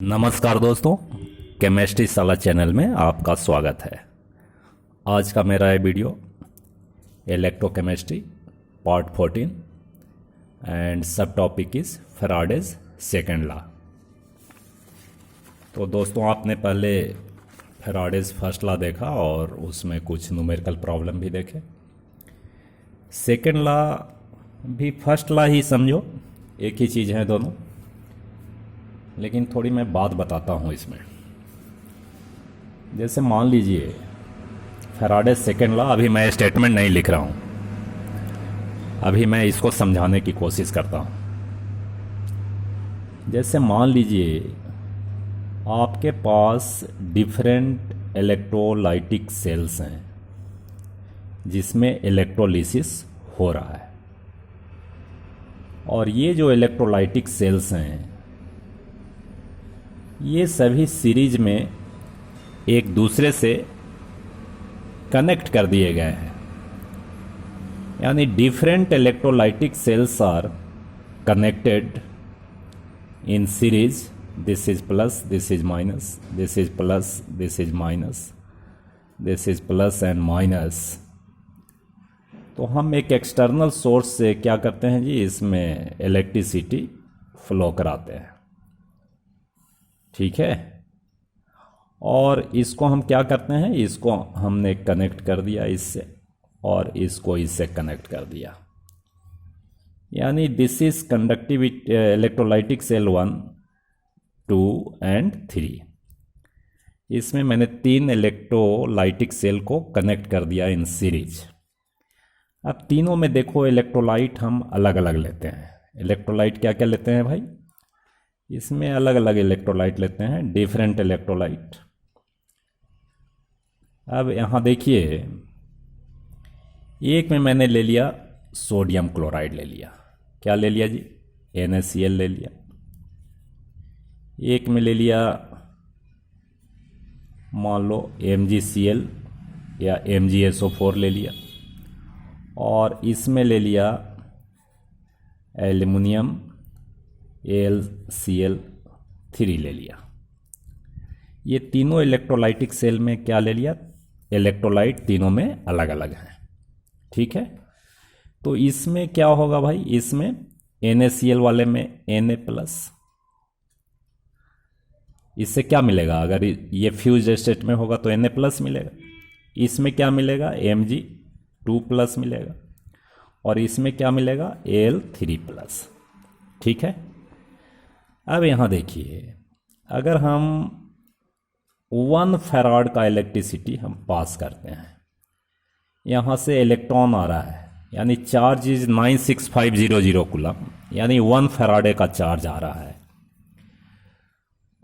नमस्कार दोस्तों, केमिस्ट्री साला चैनल में आपका स्वागत है। आज का मेरा ये वीडियो इलेक्ट्रोकेमिस्ट्री पार्ट 14 एंड सब topic is Faraday's second law. तो दोस्तों, आपने पहले फैराडेज फर्स्ट लॉ देखा और उसमें कुछ न्यूमेरिकल प्रॉब्लम भी देखे। सेकेंड लॉ भी फर्स्ट लॉ ही समझो, एक ही चीज़ है दोनों, लेकिन थोड़ी मैं बात बताता हूँ इसमें। जैसे मान लीजिए फैराडे सेकेंड लॉ, अभी मैं स्टेटमेंट नहीं लिख रहा हूँ, अभी मैं इसको समझाने की कोशिश करता हूँ। जैसे मान लीजिए आपके पास डिफरेंट इलेक्ट्रोलाइटिक सेल्स हैं जिसमें इलेक्ट्रोलिसिस हो रहा है, और ये जो इलेक्ट्रोलाइटिक सेल्स हैं ये सभी सीरीज में एक दूसरे से कनेक्ट कर दिए गए हैं। यानी different electrolytic cells are connected in series. This is plus, this is minus, this is plus, this is minus, this is plus and minus. तो हम एक एक्सटर्नल सोर्स से क्या करते हैं जी, इसमें इलेक्ट्रिसिटी फ्लो कराते हैं, ठीक है। और इसको हम क्या करते हैं, इसको हमने कनेक्ट कर दिया इससे, और इसको इससे कनेक्ट कर दिया। यानी this is conductivity electrolytic cell 1, 2 and 3। इसमें मैंने 3 इलेक्ट्रोलाइटिक सेल को कनेक्ट कर दिया इन सीरीज। अब तीनों में देखो इलेक्ट्रोलाइट हम अलग अलग लेते हैं। इलेक्ट्रोलाइट क्या क्या लेते हैं भाई, इसमें अलग अलग इलेक्ट्रोलाइट लेते हैं, डिफरेंट इलेक्ट्रोलाइट। अब यहाँ देखिए, एक में मैंने ले लिया सोडियम क्लोराइड, ले लिया, क्या ले लिया जी, NaCl ले लिया। एक में ले लिया मान लो MgCl या MgSO4 ले लिया, और इसमें ले लिया एल्युमिनियम AlCl3 ले लिया। ये तीनों इलेक्ट्रोलाइटिक सेल में क्या ले लिया, इलेक्ट्रोलाइट तीनों में अलग अलग हैं, ठीक है। तो इसमें क्या होगा भाई, इसमें NaCl वाले में Na+, इससे क्या मिलेगा, अगर ये फ्यूज स्टेट में होगा तो Na+ मिलेगा। इसमें क्या मिलेगा, Mg2+ मिलेगा, और इसमें क्या मिलेगा, Al3+, ठीक है। अब यहाँ देखिए, अगर हम 1 फैराड का इलेक्ट्रिसिटी हम पास करते हैं, यहाँ से इलेक्ट्रॉन आ रहा है, यानी चार्ज इज 96500 कूलम, यानी 1 फैराडे का चार्ज आ रहा है।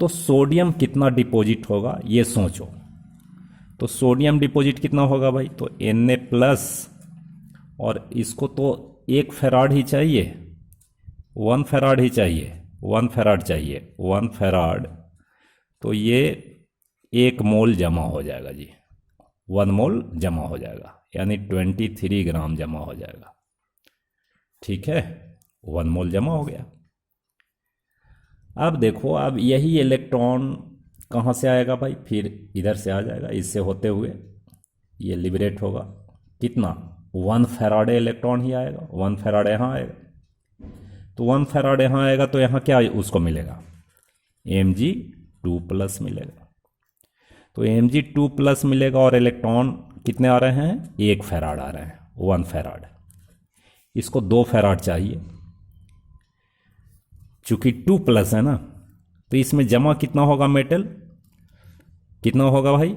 तो सोडियम कितना डिपॉजिट होगा ये सोचो। तो सोडियम डिपॉजिट कितना होगा भाई, तो Na+, और इसको तो 1 फैराड ही चाहिए, 1 फैराड ही चाहिए, 1 फैराड चाहिए, 1 फैराड। तो ये 1 मोल जमा हो जाएगा जी, 1 मोल जमा हो जाएगा, यानी 23 ग्राम जमा हो जाएगा, ठीक है। 1 मोल जमा हो गया। अब देखो, अब यही इलेक्ट्रॉन कहाँ से आएगा भाई, फिर इधर से आ जाएगा, इससे होते हुए ये लिबरेट होगा। कितना, 1 फैराडे इलेक्ट्रॉन ही आएगा, 1 फैराड यहाँ आएगा। तो 1 फैराड यहाँ आएगा तो यहाँ क्या उसको मिलेगा, Mg2+ मिलेगा। तो Mg2+ मिलेगा, और इलेक्ट्रॉन कितने आ रहे हैं, 1 फैराड आ रहे हैं, 1 फैराड। इसको 2 फैराड चाहिए, चूंकि 2+ है ना, तो इसमें जमा कितना होगा मेटल, कितना होगा भाई,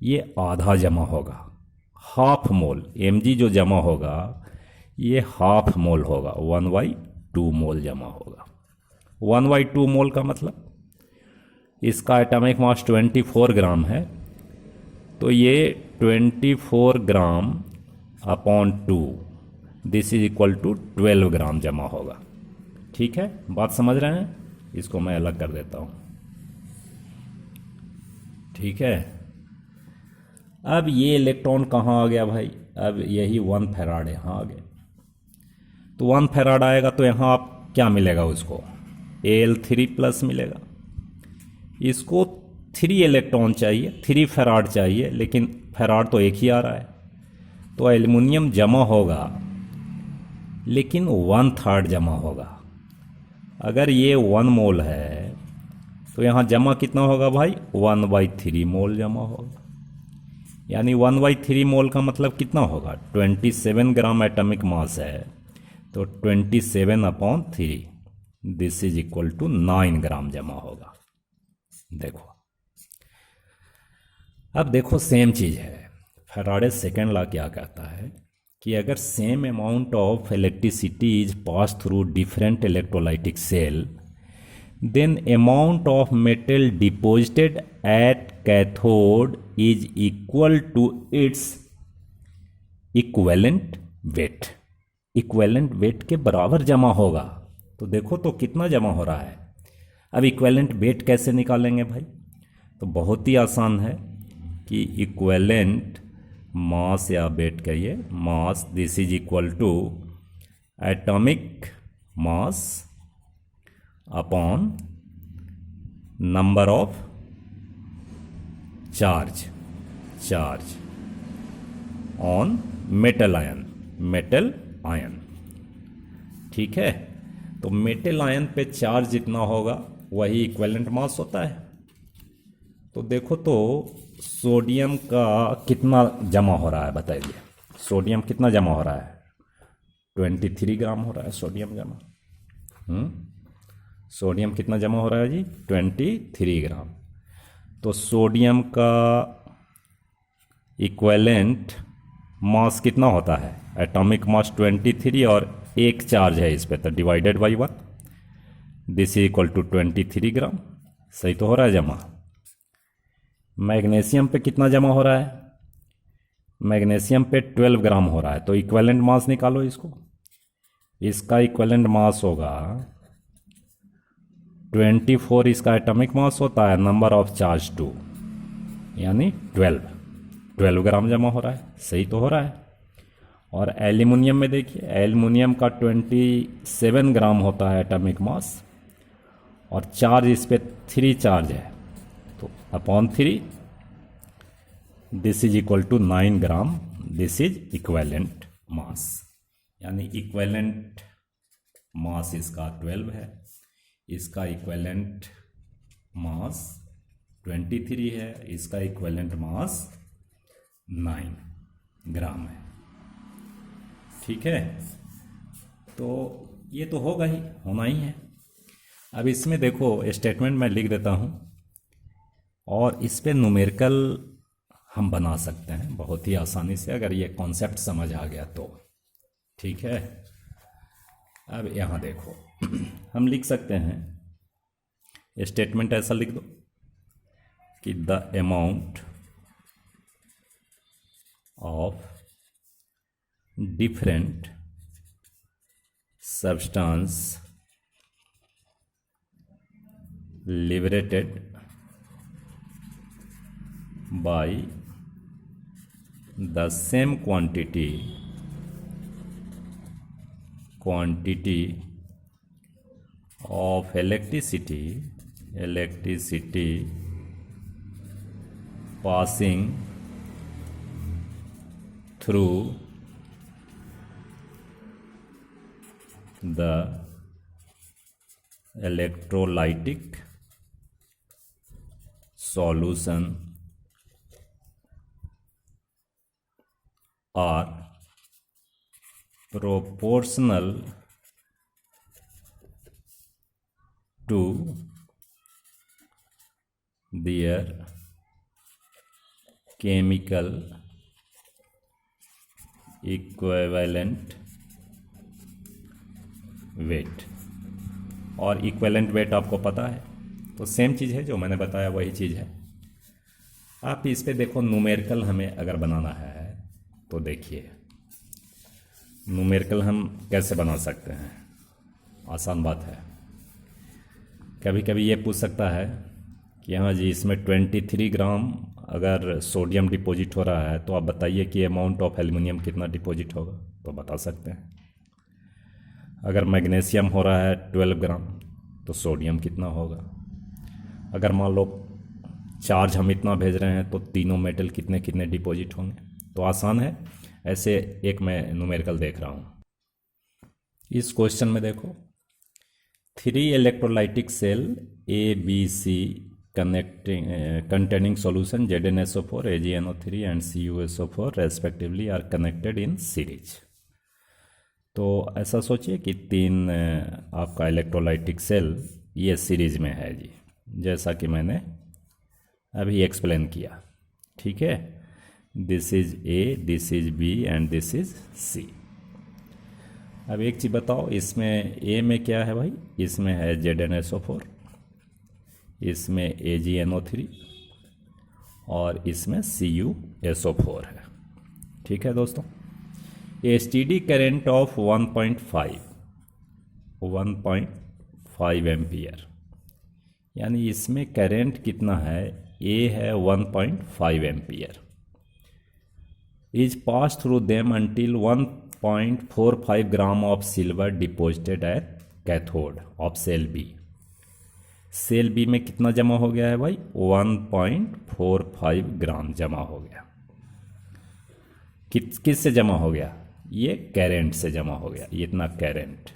ये आधा जमा होगा, हाफ मोल। Mg जो जमा होगा ये हाफ मोल होगा, 1/2 मोल जमा होगा। 1/2 मोल का मतलब इसका एटॉमिक मास 24 ग्राम है, तो ये 24 gram upon 2, this is equal to 12 gram जमा होगा, ठीक है। बात समझ रहे हैं, इसको मैं अलग कर देता हूँ, ठीक है। अब ये इलेक्ट्रॉन कहाँ आ गया भाई, अब यही 1 फैराड यहाँ आ गया। तो 1 फैराड आएगा तो यहाँ आप क्या मिलेगा उसको, Al3+ मिलेगा। इसको 3 इलेक्ट्रॉन चाहिए, 3 फेराड चाहिए, लेकिन फेराड तो एक ही आ रहा है, तो एल्युमिनियम जमा होगा लेकिन 1/3 जमा होगा। अगर ये 1 मोल है तो यहाँ जमा कितना होगा भाई, 1/3 मोल जमा होगा। यानी 1/3 मोल का मतलब कितना होगा, 27 ग्राम एटॉमिक मास है, तो 27/3 दिस इज इक्वल टू 9 ग्राम जमा होगा। देखो, अब देखो सेम चीज़ है, फैराडे सेकेंड लॉ क्या कहता है कि अगर same amount of electricity is pass through different electrolytic cell, then amount of metal deposited at cathode is equal to its equivalent weight। Equivalent wait के बराबर जमा होगा। तो देखो तो कितना जमा हो रहा है। अब इक्वेलेंट वेट कैसे निकालेंगे भाई, तो बहुत ही आसान है कि इक्वेलेंट मास या वेट कहिए, mass this is equal to atomic mass upon number of charge on metal ion. ठीक है, तो मेटल आयन पे चार्ज जितना होगा वही इक्विवेलेंट मास होता है। तो देखो तो सोडियम का कितना जमा हो रहा है बताइए, सोडियम कितना जमा हो रहा है, 23 ग्राम हो रहा है सोडियम जमा। सोडियम कितना जमा हो रहा है जी, 23 ग्राम। तो सोडियम का इक्विवेलेंट मास कितना होता है, एटॉमिक मास 23 और एक चार्ज है इस पे, तो divided by 1, this is equal to 23 gram. सही तो हो रहा है जमा। मैग्नीशियम पे कितना जमा हो रहा है, मैग्नीशियम पे 12 ग्राम हो रहा है, तो इक्विवेलेंट मास निकालो इसको। इसका इक्विवेलेंट मास होगा 24, इसका एटॉमिक मास होता है, नंबर ऑफ चार्ज 2, यानी 12 ग्राम जमा हो रहा है। सही तो हो रहा है। और एल्युमिनियम में देखिए, एल्युमिनियम का 27 ग्राम होता है एटॉमिक मास, और चार्ज इस पे 3 चार्ज है, तो upon 3 this is equal to 9 gram, this is equivalent mass. यानी इक्विवेलेंट मास इसका 12 है, इसका इक्विवेलेंट मास 23 है, इसका इक्विवेलेंट मास 9 ग्राम है। ठीक है, तो ये तो होगा ही, होना ही है। अब इसमें देखो स्टेटमेंट मैं लिख देता हूँ, और इस पे न्यूमेरिकल हम बना सकते हैं बहुत ही आसानी से, अगर ये कॉन्सेप्ट समझ आ गया तो। ठीक है, अब यहाँ देखो हम लिख सकते हैं, स्टेटमेंट ऐसा लिख दो कि the amount of different substance liberated by the same quantity of electricity passing through the electrolytic solution are proportional to their chemical equivalent weight. और इक्विवेलेंट वेट आपको पता है, तो सेम चीज़ है जो मैंने बताया वही चीज़ है। आप इस पे देखो न्यूमेरिकल हमें अगर बनाना है तो देखिए न्यूमेरिकल हम कैसे बना सकते हैं, आसान बात है। कभी कभी ये पूछ सकता है कि हाँ जी इसमें 23 ग्राम अगर सोडियम डिपॉजिट हो रहा है, तो आप बताइए कि अमाउंट ऑफ एल्युमिनियम कितना डिपॉजिट होगा, तो बता सकते हैं। अगर मैग्नीशियम हो रहा है 12 ग्राम, तो सोडियम कितना होगा। अगर मान लो चार्ज हम इतना भेज रहे हैं तो तीनों मेटल कितने कितने डिपॉजिट होंगे। तो आसान है। ऐसे एक मैं न्यूमेरिकल देख रहा हूँ। इस क्वेश्चन में देखो 3 electrolytic cell A B C containing solution ZnSO4, AgNO3 and CuSO4 respectively are connected in series। तो ऐसा सोचिए कि 3 आपका इलेक्ट्रोलाइटिक सेल ये सीरीज में है जी, जैसा कि मैंने अभी एक्सप्लेन किया। ठीक है, this is A, this is B and this is C. अब एक चीज़ बताओ, इसमें ए में क्या है भाई? इसमें है ZnSO4, इसमें AgNO3 और इसमें CuSO4 है। ठीक है दोस्तों, a steady current of 1.5 ampere, यानी इसमें करंट कितना है? ए है 1.5 ampere, is pass through them until 1.45 gram of silver deposited at cathode of cell B. Cell B में कितना जमा हो गया है भाई? 1.45 ग्राम जमा हो गया। किस से जमा हो गया? ये करंट से जमा हो गया, ये इतना करंट।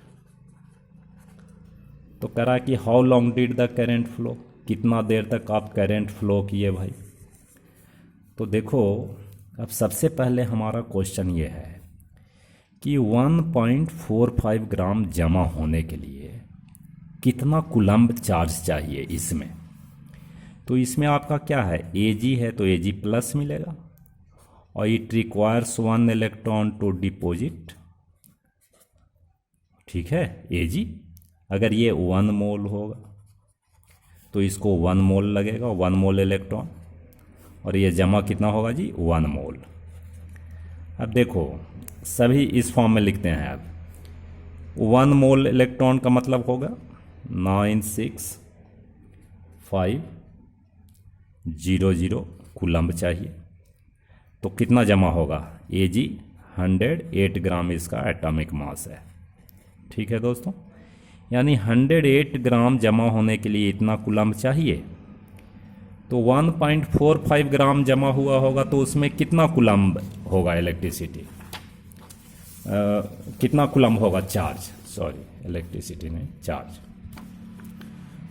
तो करा कि how long did the current flow, कितना देर तक आप करंट फ्लो किए भाई? तो देखो, अब सबसे पहले हमारा क्वेश्चन ये है कि 1.45 ग्राम जमा होने के लिए कितना कूलम्ब चार्ज चाहिए इसमें। तो इसमें आपका क्या है? Ag है तो Ag प्लस मिलेगा, और it requires 1 electron to deposit. ठीक है, Ag अगर ये 1 मोल होगा तो इसको 1 मोल लगेगा, 1 मोल इलेक्ट्रॉन, और ये जमा कितना होगा जी? 1 मोल। अब देखो, सभी इस फॉर्म में लिखते हैं। अब 1 मोल इलेक्ट्रॉन का मतलब होगा 96500 कूलम्ब चाहिए। तो कितना जमा होगा? Ag 108 ग्राम इसका एटॉमिक मास है। ठीक है दोस्तों, यानी 108 ग्राम जमा होने के लिए इतना कूलम्ब चाहिए। तो 1.45 ग्राम जमा हुआ होगा तो उसमें कितना कूलम्ब होगा इलेक्ट्रिसिटी? कितना कूलम्ब होगा चार्ज? सॉरी, इलेक्ट्रिसिटी नहीं, चार्ज।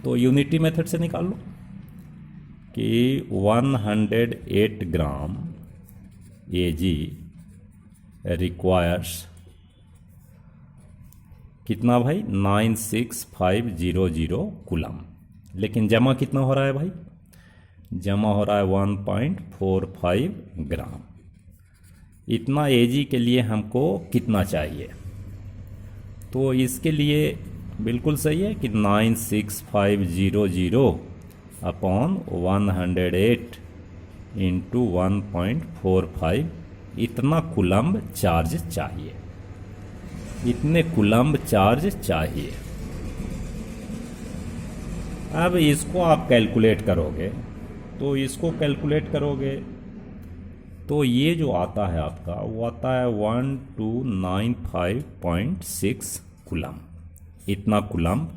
तो यूनिटी मेथड से निकाल लो कि 108 ग्राम Ag रिक्वायर्स कितना भाई? 96500 कूलम्ब। लेकिन जमा कितना हो रहा है भाई? जमा हो रहा है 1.45 ग्राम। इतना Ag के लिए हमको कितना चाहिए? तो इसके लिए बिल्कुल सही है कि 96500 अपॉन 108 इंटू 1.45, इतना कूलम्ब चार्ज चाहिए, इतने कूलम्ब चार्ज चाहिए। अब इसको आप कैलकुलेट करोगे, तो इसको कैलकुलेट करोगे तो ये जो आता है आपका, वो आता है 1295.6 कूलम्ब। इतना कूलम्ब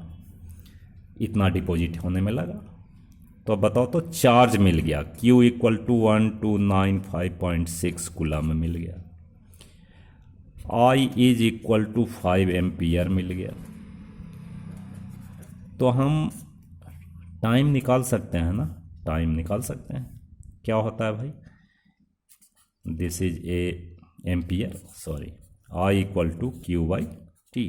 इतना डिपॉजिट होने में लगा। तो अब बताओ, तो चार्ज मिल गया, Q इक्वल टू 1295.6 कूलम्ब मिल गया। I is equal to 5 ampere मिल गया। तो हम टाइम निकाल सकते हैं ना? टाइम निकाल सकते हैं। क्या होता है भाई? This is a ampere, sorry, I equal to Q by T.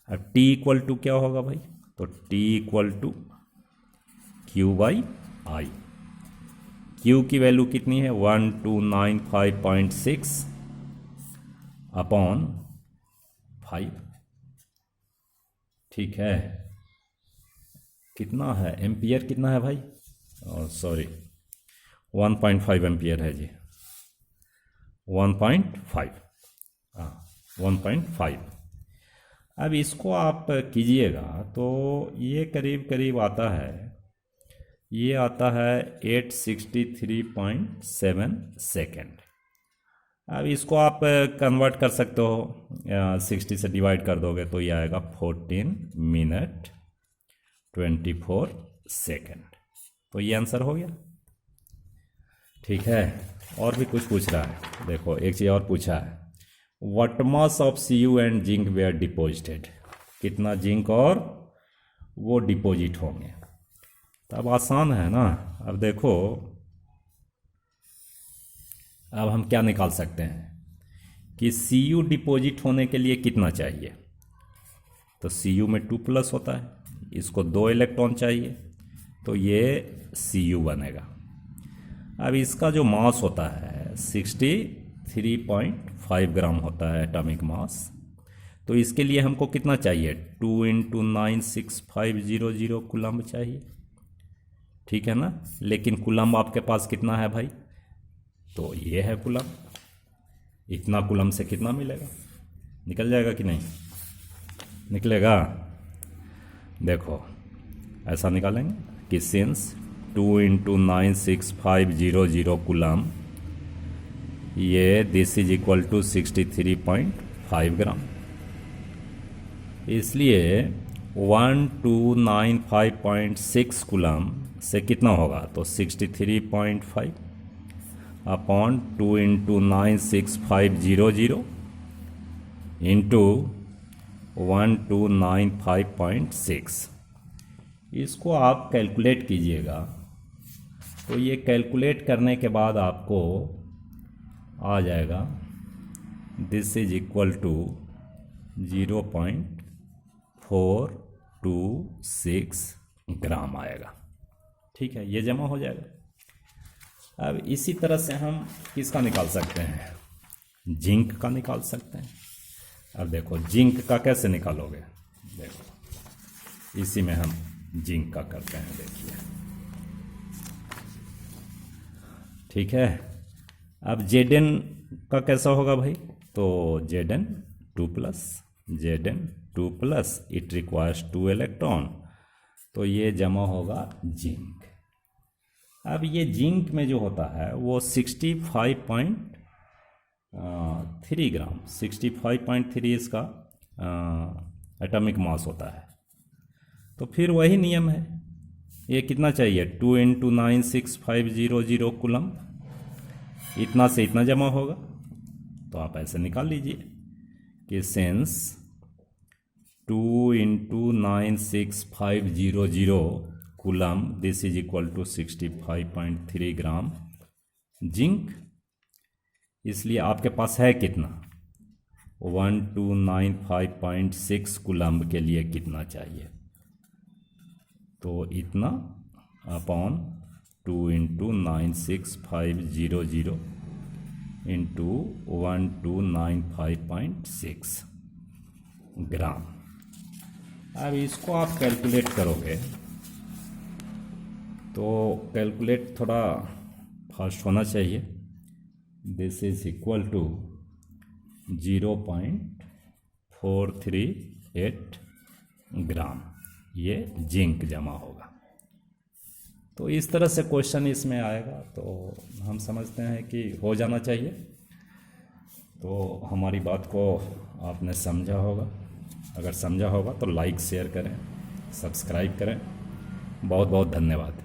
अब T इक्वल टू क्या होगा भाई? तो T equal to Q by I. Q की वैल्यू कितनी है? 1295.6 अपॉन 5। ठीक है, कितना है एम्पियर? कितना है भाई? सॉरी, 1.5 एम्पियर है जी, 1.5, हाँ 1.5। अब इसको आप कीजिएगा तो ये करीब करीब आता है, ये आता है 863.7 सेकेंड। अब इसको आप कन्वर्ट कर सकते हो, 60 से डिवाइड कर दोगे तो ये आएगा 14 मिनट 24 सेकेंड। तो ये आंसर हो गया। ठीक है, और भी कुछ पूछ रहा है। देखो एक चीज़ और पूछा है, what mass of Cu and zinc were deposited, कितना जिंक और वो डिपॉजिट होंगे। तो अब आसान है ना। अब देखो, अब हम क्या निकाल सकते हैं कि Cu डिपॉजिट होने के लिए कितना चाहिए। तो Cu में 2+ होता है, इसको 2 इलेक्ट्रॉन चाहिए, तो ये Cu बनेगा। अब इसका जो मास होता है 63.5 ग्राम होता है एटॉमिक मास। तो इसके लिए हमको कितना चाहिए, 2 × 96500 कूलम्ब चाहिए। ठीक है ना, लेकिन कूलम्ब आपके पास कितना है भाई, तो ये है कूलम्ब। इतना कूलम्ब से कितना मिलेगा, निकल जाएगा कि नहीं निकलेगा। देखो ऐसा निकालेंगे कि सिंस 2 × 96500 कूलम्ब, ये दिस इज इक्वल टू 63.5 ग्राम। इसलिए 1295.6 कूलम्ब से कितना होगा, तो 63.5 अपॉन 2 × 96500 इंटू 1295.6। इसको आप कैलकुलेट कीजिएगा। तो ये कैलकुलेट करने के बाद आपको आ जाएगा दिस इज इक्वल टू 0.426 ग्राम आएगा। ठीक है, ये जमा हो जाएगा। अब इसी तरह से हम किसका निकाल सकते हैं, जिंक का निकाल सकते हैं। अब देखो जिंक का कैसे निकालोगे, देखो इसी में हम जिंक का करते हैं। देखिए ठीक है, अब Zn का कैसा होगा भाई, तो Zn2+, Zn2+, it requires 2 electron, तो ये जमा होगा जिंक। अब ये जिंक में जो होता है वो 65.3 ग्राम, 65.3 इसका एटॉमिक मास होता है। तो फिर वही नियम है, ये कितना चाहिए, 2 × 96500 कूलम्ब, इतना से इतना जमा होगा। तो आप ऐसे निकाल लीजिए कि since 2 × 96500 coulomb, this is equal to 65.3 gram zinc. इसलिए आपके पास है कितना, 1295.6 कूलम्ब के लिए कितना चाहिए, तो इतना अपॉन 2 × 96500 इंटू 1295.6 ग्राम। अब इसको आप कैलकुलेट करोगे तो कैलकुलेट थोड़ा फास्ट होना चाहिए। दिस इज इक्वल टू 0.438 ग्राम ये जिंक जमा होगा। तो इस तरह से क्वेश्चन इसमें आएगा, तो हम समझते हैं कि हो जाना चाहिए। तो हमारी बात को आपने समझा होगा, अगर समझा होगा तो लाइक शेयर करें, सब्सक्राइब करें। बहुत बहुत धन्यवाद।